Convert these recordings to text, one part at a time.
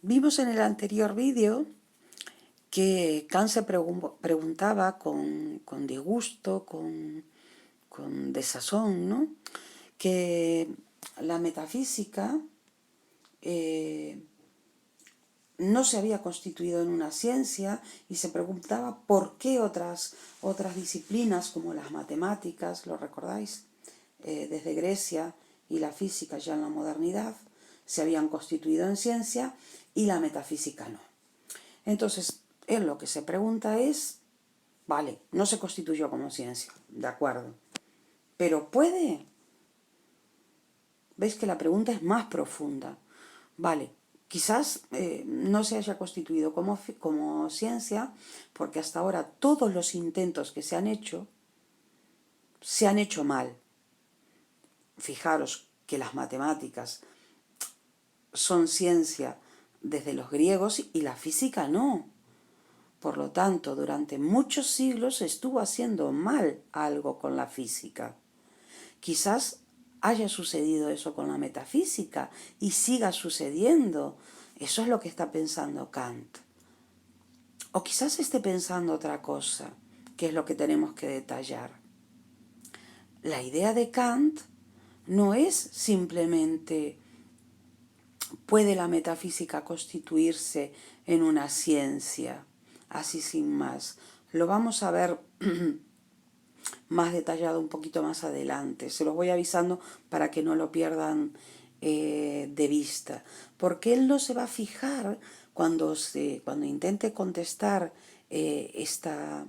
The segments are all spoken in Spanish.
Vimos en el anterior vídeo que Kant se preguntaba con disgusto, con desazón, ¿no? Que la metafísica no se había constituido en una ciencia y se preguntaba por qué otras disciplinas como las matemáticas, ¿lo recordáis? Desde Grecia y la física ya en la modernidad se habían constituido en ciencia y la metafísica no. Entonces, él lo que se pregunta es, vale, no se constituyó como ciencia, de acuerdo, pero ¿puede? Veis que la pregunta es más profunda. Vale, quizás no se haya constituido como ciencia porque hasta ahora todos los intentos que se han hecho mal. Fijaros que las matemáticas son ciencia desde los griegos y la física no. Por lo tanto, durante muchos siglos se estuvo haciendo mal algo con la física. Quizás haya sucedido eso con la metafísica y siga sucediendo. Eso es lo que está pensando Kant. O quizás esté pensando otra cosa, que es lo que tenemos que detallar. La idea de Kant no es simplemente ¿puede la metafísica constituirse en una ciencia? Así sin más. Lo vamos a ver más detallado un poquito más adelante. Se los voy avisando para que no lo pierdan de vista. Porque él no se va a fijar cuando intente contestar esta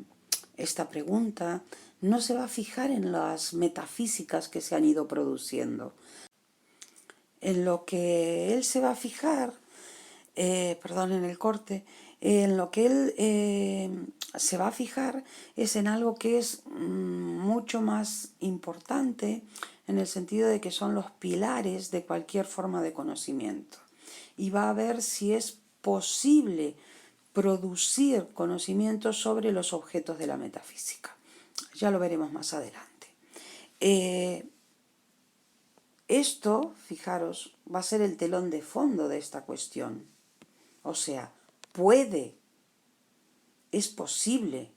pregunta, no se va a fijar en las metafísicas que se han ido produciendo. En lo que él se va a fijar, perdonen el corte, en lo que él se va a fijar es en algo que es mucho más importante en el sentido de que son los pilares de cualquier forma de conocimiento. Y va a ver si es posible producir conocimiento sobre los objetos de la metafísica. Ya lo veremos más adelante. Esto, fijaros, va a ser el telón de fondo de esta cuestión. O sea, es posible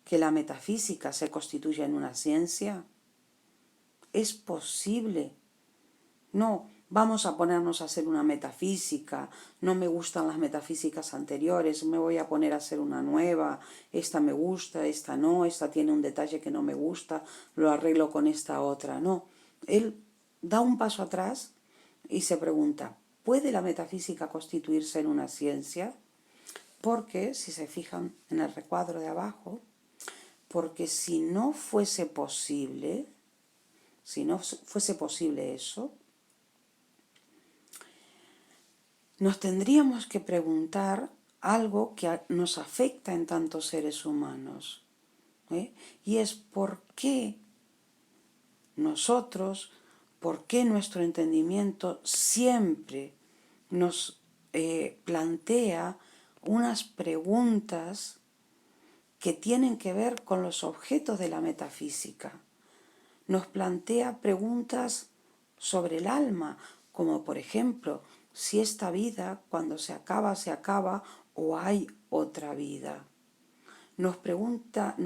que la metafísica se constituya en una ciencia. Es posible. No, vamos a ponernos a hacer una metafísica, no me gustan las metafísicas anteriores, me voy a poner a hacer una nueva, esta me gusta, esta no, esta tiene un detalle que no me gusta, lo arreglo con esta otra. No, él da un paso atrás y se pregunta, ¿puede la metafísica constituirse en una ciencia? Porque, si se fijan en el recuadro de abajo, porque si no fuese posible eso, nos tendríamos que preguntar algo que nos afecta en tantos seres humanos, y es por qué nuestro entendimiento siempre nos plantea unas preguntas que tienen que ver con los objetos de la metafísica. Nos plantea preguntas sobre el alma, como por ejemplo, si esta vida cuando se acaba o hay otra vida. Nos pregunta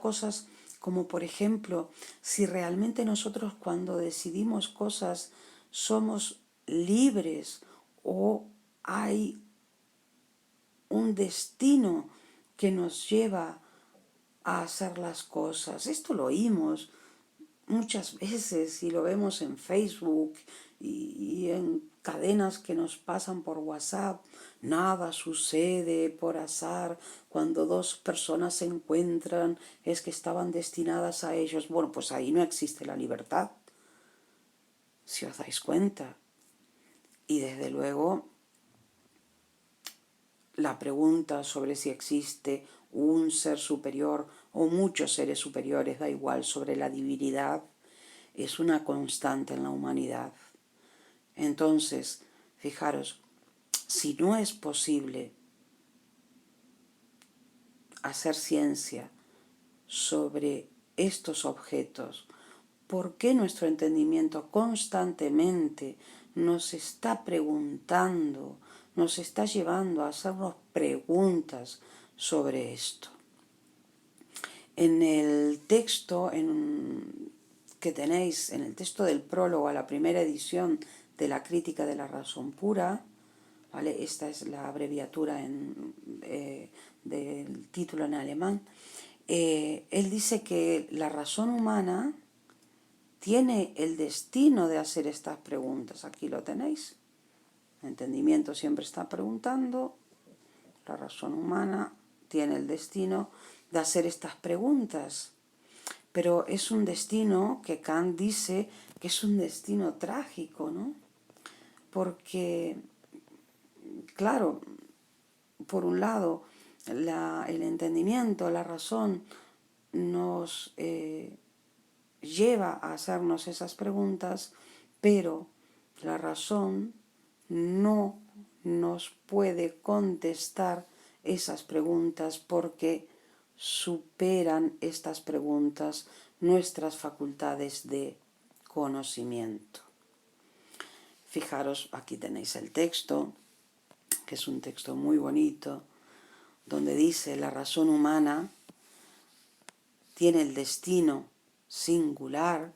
cosas como por ejemplo, si realmente nosotros cuando decidimos cosas somos libres o hay un destino que nos lleva a hacer las cosas. Esto lo oímos muchas veces y lo vemos en Facebook y en cadenas que nos pasan por WhatsApp. Nada sucede por azar, cuando dos personas se encuentran es que estaban destinadas a ellos. Bueno, pues ahí no existe la libertad, si os dais cuenta. Y desde luego la pregunta sobre si existe un ser superior o muchos seres superiores, da igual, sobre la divinidad, es una constante en la humanidad. Entonces, fijaros, si no es posible hacer ciencia sobre estos objetos, ¿por qué nuestro entendimiento constantemente nos está preguntando, nos está llevando a hacernos preguntas sobre esto. En el texto que tenéis, en el texto del prólogo a la primera edición de la Crítica de la Razón Pura, ¿vale? Esta es la abreviatura del título en alemán. Él dice que la razón humana tiene el destino de hacer estas preguntas. Aquí lo tenéis. El entendimiento siempre está preguntando. La razón humana tiene el destino de hacer estas preguntas. Pero es un destino que Kant dice que es un destino trágico, ¿no? Porque, claro, por un lado, el entendimiento, la razón nos lleva a hacernos esas preguntas, pero la razón no nos puede contestar esas preguntas porque superan estas preguntas nuestras facultades de conocimiento. Fijaros, aquí tenéis el texto, que es un texto muy bonito, donde dice: la razón humana tiene el destino singular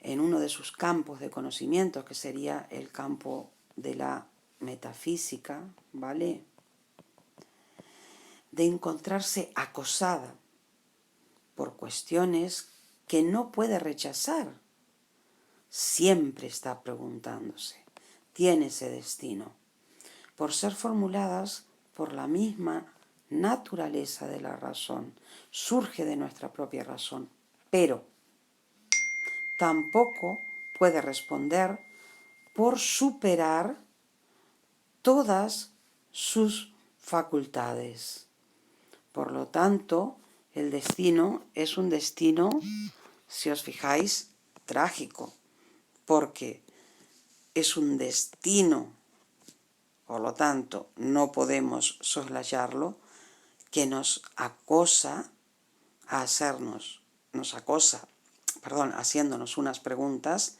en uno de sus campos de conocimiento, que sería el campo de la metafísica, ¿vale?, de encontrarse acosada por cuestiones que no puede rechazar. Siempre está preguntándose, tiene ese destino, por ser formuladas por la misma naturaleza de la razón, surge de nuestra propia razón, pero tampoco puede responder por superar todas sus facultades. Por lo tanto, el destino es un destino, si os fijáis, trágico, porque es un destino, por lo tanto, no podemos soslayarlo, que nos acosa a haciéndonos unas preguntas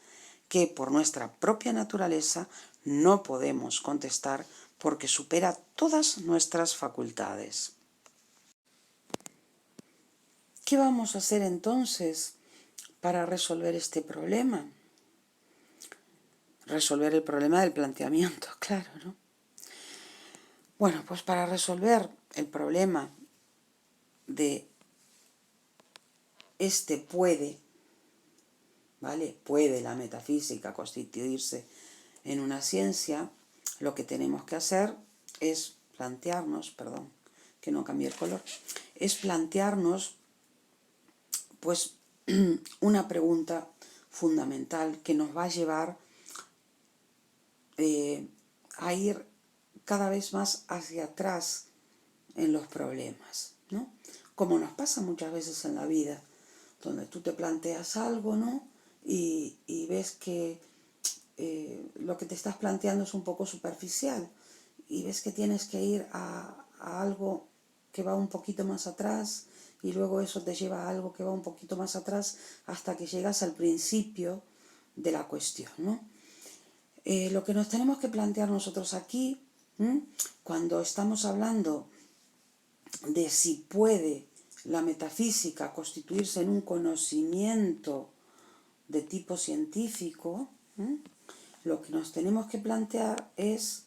que por nuestra propia naturaleza no podemos contestar porque supera todas nuestras facultades. ¿Qué vamos a hacer entonces para resolver este problema? Resolver el problema del planteamiento, claro, ¿no? Bueno, pues para resolver el problema de ¿vale? Puede la metafísica constituirse en una ciencia, lo que tenemos que hacer es plantearnos, que no cambie el color, es plantearnos pues una pregunta fundamental que nos va a llevar a ir cada vez más hacia atrás en los problemas, ¿no? Como nos pasa muchas veces en la vida, donde tú te planteas algo, ¿no? Y ves que lo que te estás planteando es un poco superficial y ves que tienes que ir a algo que va un poquito más atrás y luego eso te lleva a algo que va un poquito más atrás hasta que llegas al principio de la cuestión, ¿no? Lo que nos tenemos que plantear nosotros aquí, cuando estamos hablando de si puede la metafísica constituirse en un conocimiento de tipo científico, lo que nos tenemos que plantear es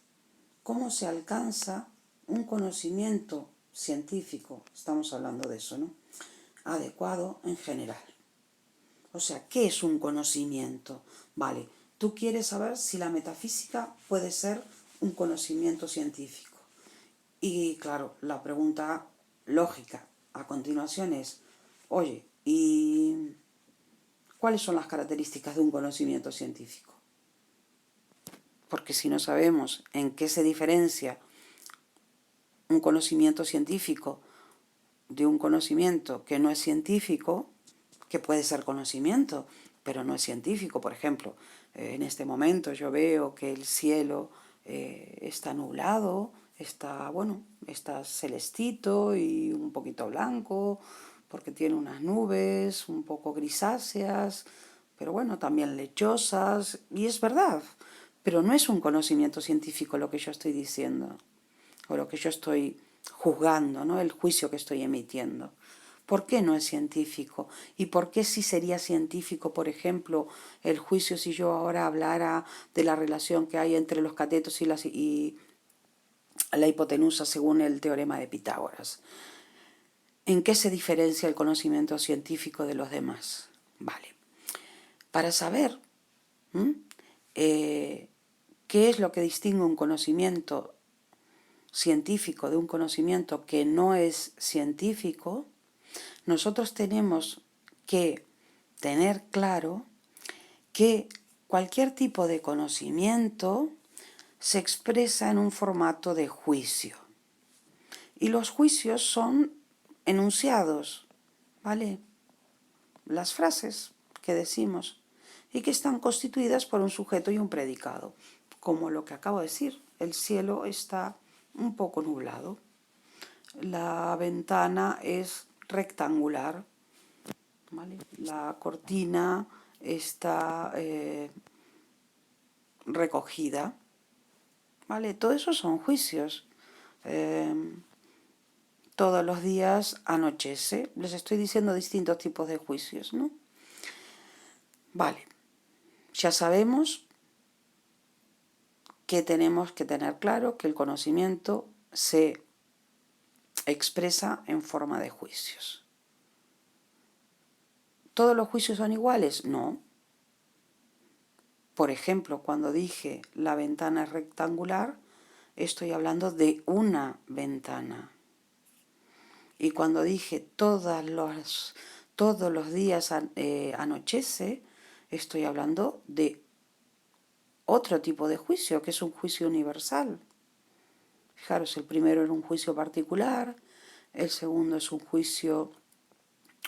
cómo se alcanza un conocimiento científico, estamos hablando de eso, ¿no?, adecuado en general. O sea, ¿qué es un conocimiento? Vale, tú quieres saber si la metafísica puede ser un conocimiento científico. Y claro, la pregunta lógica a continuación es, oye, ¿y cuáles son las características de un conocimiento científico? Porque si no sabemos en qué se diferencia un conocimiento científico de un conocimiento que no es científico, que puede ser conocimiento, pero no es científico. Por ejemplo, en este momento yo veo que el cielo está nublado, está celestito y un poquito blanco, porque tiene unas nubes un poco grisáceas, pero bueno, también lechosas, y es verdad. Pero no es un conocimiento científico lo que yo estoy diciendo, o lo que yo estoy juzgando, ¿no? El juicio que estoy emitiendo. ¿Por qué no es científico? ¿Y por qué sí sería científico, por ejemplo, el juicio si yo ahora hablara de la relación que hay entre los catetos y la hipotenusa según el teorema de Pitágoras? ¿En qué se diferencia el conocimiento científico de los demás? Vale. Para saber qué es lo que distingue un conocimiento científico de un conocimiento que no es científico, nosotros tenemos que tener claro que cualquier tipo de conocimiento se expresa en un formato de juicio. Y los juicios son enunciados, ¿vale? Las frases que decimos y que están constituidas por un sujeto y un predicado. Como lo que acabo de decir, el cielo está un poco nublado. La ventana es rectangular, ¿vale? La cortina está recogida, ¿vale? Todo eso son juicios. Todos los días anochece. Les estoy diciendo distintos tipos de juicios, ¿no? Vale, ya sabemos que tenemos que tener claro que el conocimiento se expresa en forma de juicios. ¿Todos los juicios son iguales? No. Por ejemplo, cuando dije la ventana es rectangular, estoy hablando de una ventana. Y cuando dije todos los días anochece, estoy hablando de otro tipo de juicio, que es un juicio universal. Fijaros, el primero era un juicio particular, el segundo es un juicio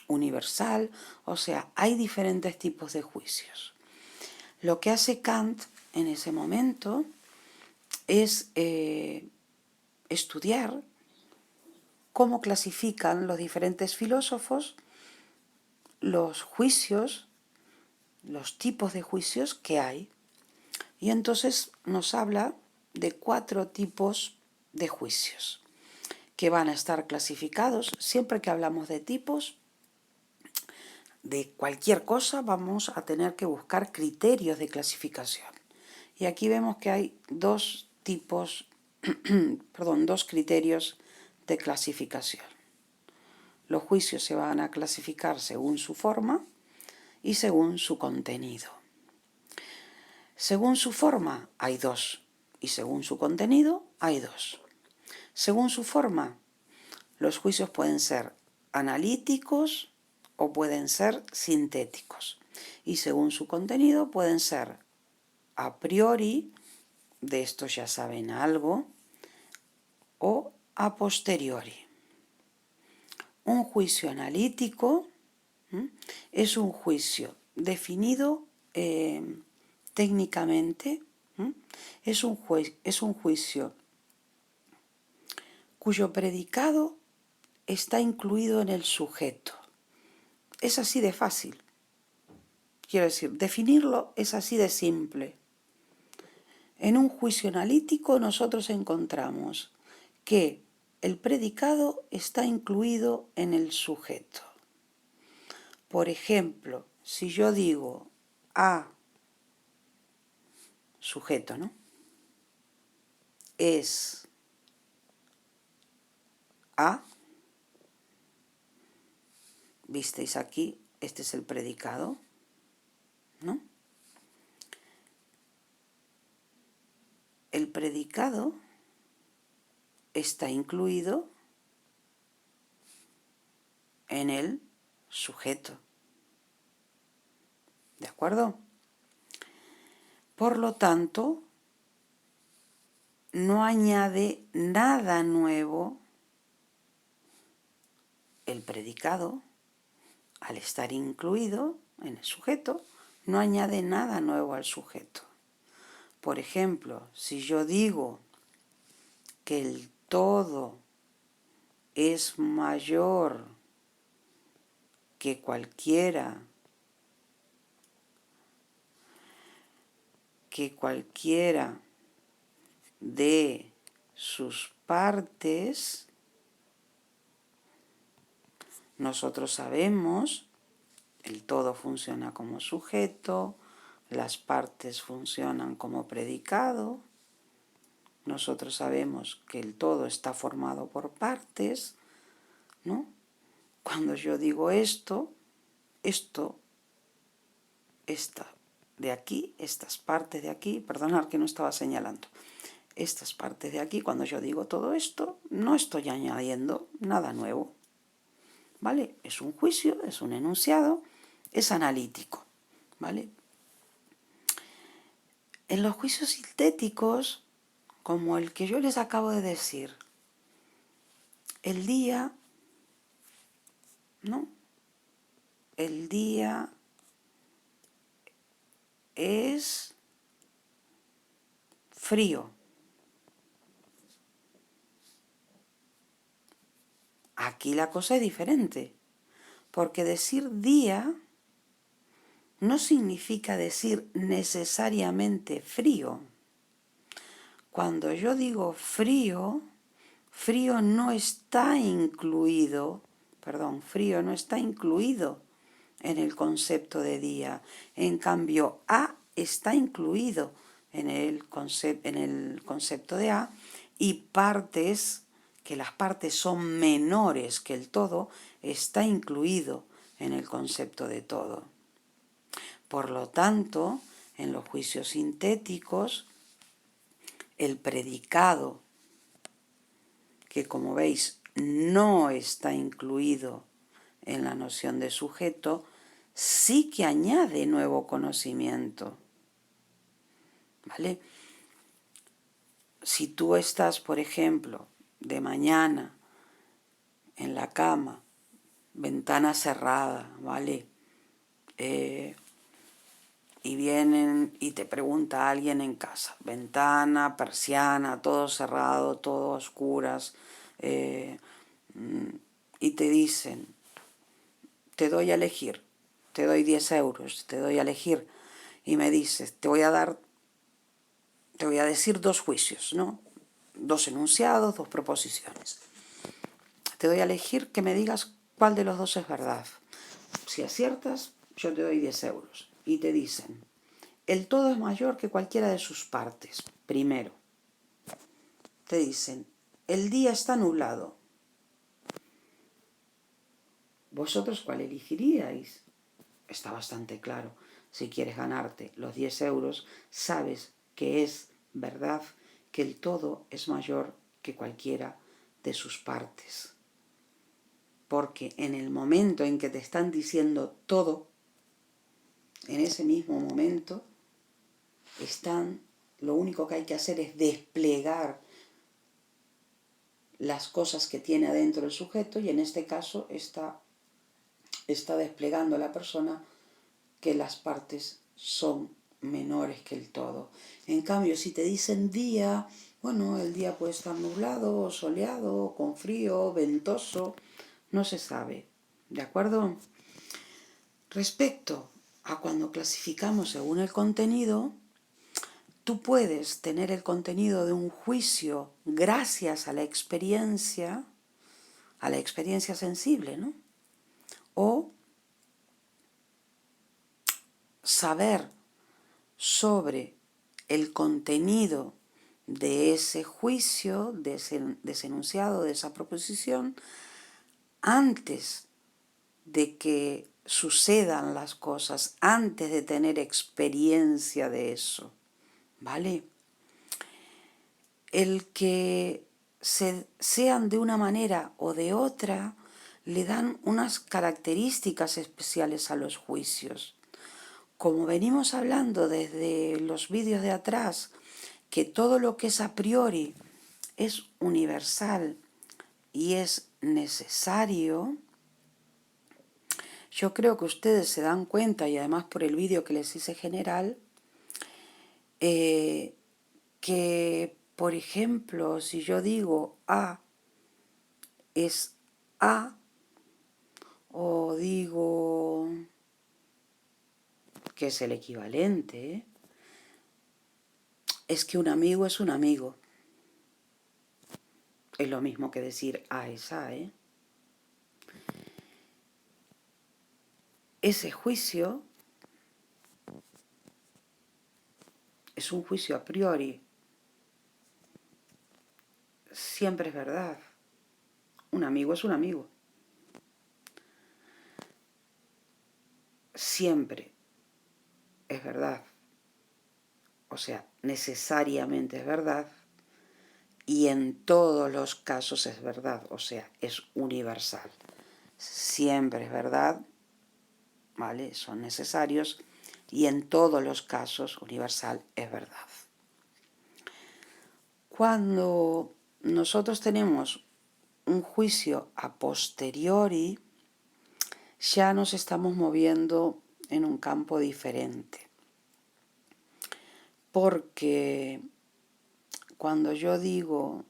universal, o sea, hay diferentes tipos de juicios. Lo que hace Kant en ese momento es estudiar cómo clasifican los diferentes filósofos los juicios, los tipos de juicios que hay. Y entonces nos habla de 4 tipos de juicios que van a estar clasificados. Siempre que hablamos de tipos, de cualquier cosa, vamos a tener que buscar criterios de clasificación. Y aquí vemos que hay 2 tipos, dos criterios de clasificación. Los juicios se van a clasificar según su forma y según su contenido. Según su forma hay 2 y según su contenido hay 2. Según su forma, los juicios pueden ser analíticos o pueden ser sintéticos. Y según su contenido pueden ser a priori, de esto ya saben algo, o a posteriori. Un juicio analítico es un juicio definido técnicamente, es un juicio cuyo predicado está incluido en el sujeto. Es así de fácil. Quiero decir, definirlo es así de simple. En un juicio analítico nosotros encontramos que el predicado está incluido en el sujeto. Por ejemplo, si yo digo A, sujeto, ¿no? Es A, visteis aquí, este es el predicado, ¿no? El predicado está incluido en el sujeto. ¿De acuerdo? Por lo tanto, no añade nada nuevo el predicado, al estar incluido en el sujeto, no añade nada nuevo al sujeto. Por ejemplo, si yo digo que el todo es mayor que cualquiera que cualquiera de sus partes, nosotros sabemos, el todo funciona como sujeto, las partes funcionan como predicado, nosotros sabemos que el todo está formado por partes, ¿no? Cuando yo digo esto, esta de aquí, estas partes de aquí, perdonad que no estaba señalando, estas partes de aquí, cuando yo digo todo esto, no estoy añadiendo nada nuevo, ¿vale? Es un juicio, es un enunciado, es analítico, ¿vale? En los juicios sintéticos, como el que yo les acabo de decir, el día, ¿no? El día es frío. Aquí la cosa es diferente, porque decir día no significa decir necesariamente frío. Cuando yo digo frío, frío no está incluido en el concepto de día. En cambio, a está incluido en el concepto de a, y partes, que las partes son menores que el todo, está incluido en el concepto de todo. Por lo tanto, en los juicios sintéticos, el predicado, que como veis no está incluido en la noción de sujeto, sí que añade nuevo conocimiento, ¿vale? Si tú estás, por ejemplo, de mañana en la cama, ventana cerrada, ¿vale? Y vienen y te pregunta alguien en casa, ventana, persiana, todo cerrado, todo a oscuras, y te dicen, te doy a elegir, te doy 10 euros, te doy a elegir, y me dices, te voy a decir 2 juicios, ¿no? 2 enunciados, 2 proposiciones. Te doy a elegir que me digas cuál de los 2 es verdad. Si aciertas, yo te doy 10 euros. Y te dicen, el todo es mayor que cualquiera de sus partes. Primero, te dicen, el día está nublado. ¿Vosotros cuál elegiríais? Está bastante claro. Si quieres ganarte los 10 euros, sabes que es verdad que el todo es mayor que cualquiera de sus partes. Porque en el momento en que te están diciendo todo, en ese mismo momento, lo único que hay que hacer es desplegar las cosas que tiene adentro el sujeto, y en este caso está desplegando la persona que las partes son menores que el todo. En cambio, si te dicen día, bueno, el día puede estar nublado, soleado, con frío, ventoso, no se sabe, ¿de acuerdo? Respecto a cuando clasificamos según el contenido, tú puedes tener el contenido de un juicio gracias a la experiencia sensible, ¿no? O saber sobre el contenido de ese juicio, de ese enunciado, de esa proposición, antes de que sucedan las cosas, antes de tener experiencia de eso, ¿vale? El que sean de una manera o de otra le dan unas características especiales a los juicios. Como venimos hablando desde los vídeos de atrás, que todo lo que es a priori es universal y es necesario, yo creo que ustedes se dan cuenta, y además por el vídeo que les hice general, que, por ejemplo, si yo digo A es A, o digo que es el equivalente, es que un amigo es un amigo. Es lo mismo que decir A es A, ¿eh? Ese juicio es un juicio a priori. Siempre es verdad. Un amigo es un amigo. Siempre es verdad. O sea, necesariamente es verdad. Y en todos los casos es verdad. O sea, es universal. Siempre es verdad, ¿vale? Son necesarios. Y en todos los casos, universal es verdad. Cuando nosotros tenemos un juicio a posteriori, ya nos estamos moviendo en un campo diferente. Porque cuando yo digo,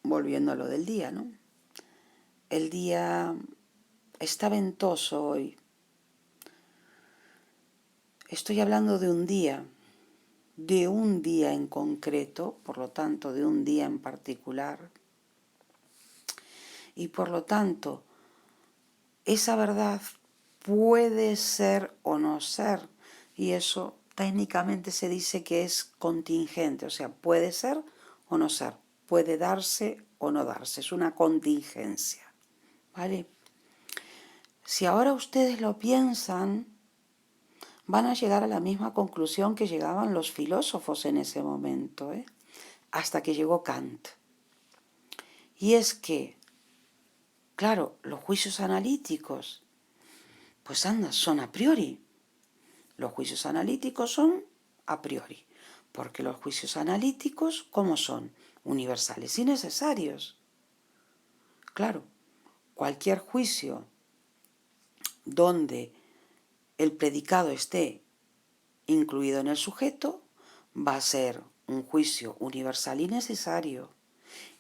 volviendo a lo del día, ¿no? El día está ventoso hoy. Estoy hablando de un día en concreto, por lo tanto, de un día en particular. Y por lo tanto, esa verdad puede ser o no ser. Y eso técnicamente se dice que es contingente, o sea, puede ser o no ser, puede darse o no darse, es una contingencia, ¿vale? Si ahora ustedes lo piensan, van a llegar a la misma conclusión que llegaban los filósofos en ese momento, hasta que llegó Kant. Y es que, claro, los juicios analíticos, pues anda, son a priori. Los juicios analíticos son a priori, porque los juicios analíticos, ¿cómo son? Universales y necesarios. Claro, cualquier juicio donde el predicado esté incluido en el sujeto va a ser un juicio universal y necesario.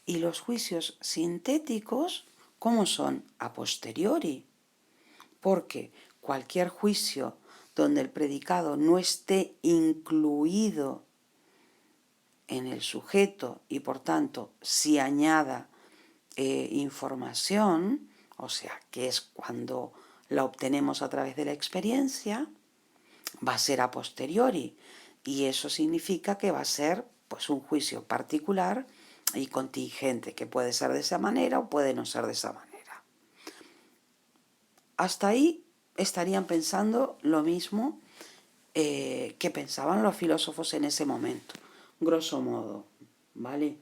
Y los juicios sintéticos, ¿cómo son? A posteriori. Porque cualquier juicio donde el predicado no esté incluido en el sujeto y por tanto si añada información, o sea, que es cuando la obtenemos a través de la experiencia, va a ser a posteriori. Y eso significa que va a ser pues un juicio particular y contingente, que puede ser de esa manera o puede no ser de esa manera. Hasta ahí estarían pensando lo mismo que pensaban los filósofos en ese momento, grosso modo, ¿vale?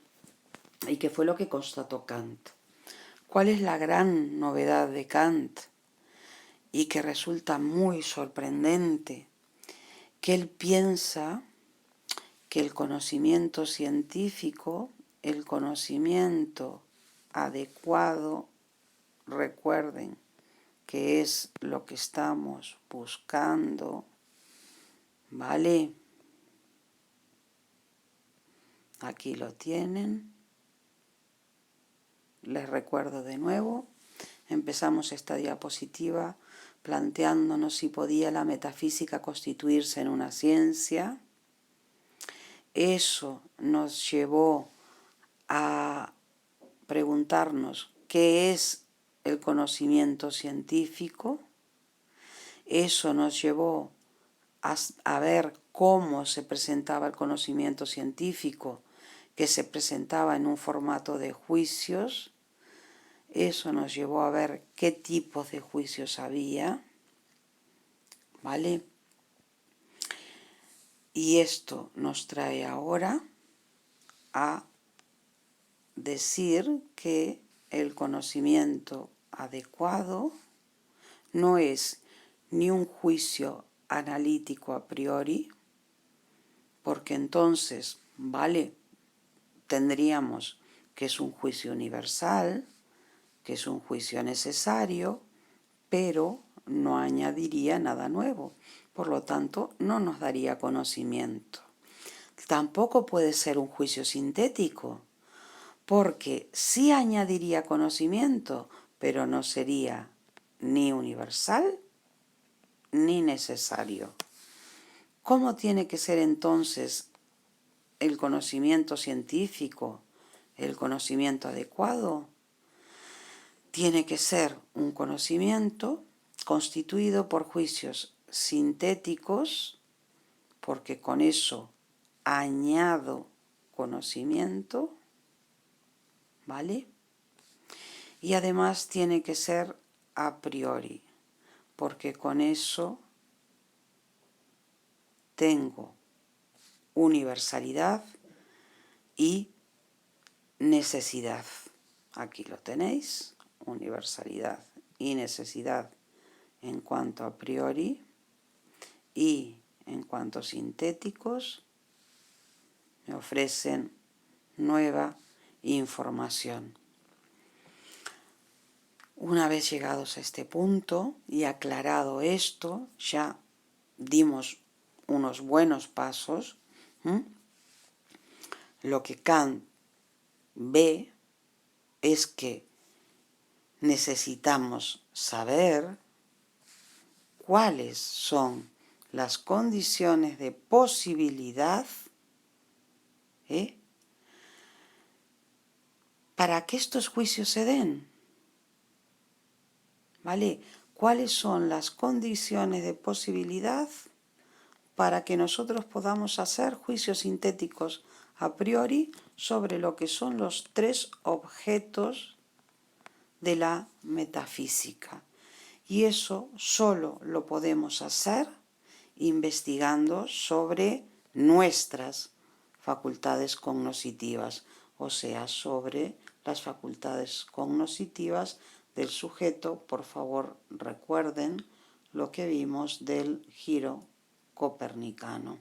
¿Y qué fue lo que constató Kant? ¿Cuál es la gran novedad de Kant? Y que resulta muy sorprendente, que él piensa que el conocimiento científico, el conocimiento adecuado, recuerden que es lo que estamos buscando, ¿vale? Aquí lo tienen. Les recuerdo de nuevo, empezamos esta diapositiva planteándonos si podía la metafísica constituirse en una ciencia. Eso nos llevó a preguntarnos qué es el conocimiento científico. Eso nos llevó a ver cómo se presentaba el conocimiento científico, que se presentaba en un formato de juicios. Eso nos llevó a ver qué tipos de juicios había, ¿vale? Y esto nos trae ahora a decir que el conocimiento adecuado no es ni un juicio analítico a priori, porque entonces, ¿vale? Tendríamos que es un juicio universal, que es un juicio necesario, pero no añadiría nada nuevo. Por lo tanto, no nos daría conocimiento. Tampoco puede ser un juicio sintético, porque sí añadiría conocimiento, pero no sería ni universal ni necesario. ¿Cómo tiene que ser entonces el conocimiento científico, el conocimiento adecuado, tiene que ser un conocimiento constituido por juicios sintéticos, porque con eso añado conocimiento, ¿vale? Y además tiene que ser a priori, porque con eso tengo universalidad y necesidad. Aquí lo tenéis, universalidad y necesidad en cuanto a priori, y en cuanto a sintéticos me ofrecen nueva información. Una vez llegados a este punto y aclarado esto, ya dimos unos buenos pasos. Lo que Kant ve es que necesitamos saber cuáles son las condiciones de posibilidad para que estos juicios se den. ¿Vale? ¿Cuáles son las condiciones de posibilidad para que nosotros podamos hacer juicios sintéticos a priori sobre lo que son los tres objetos de la metafísica? Y eso solo lo podemos hacer investigando sobre nuestras facultades cognitivas, o sea, sobre las facultades cognitivas del sujeto. Por favor, recuerden lo que vimos del giro copernicano.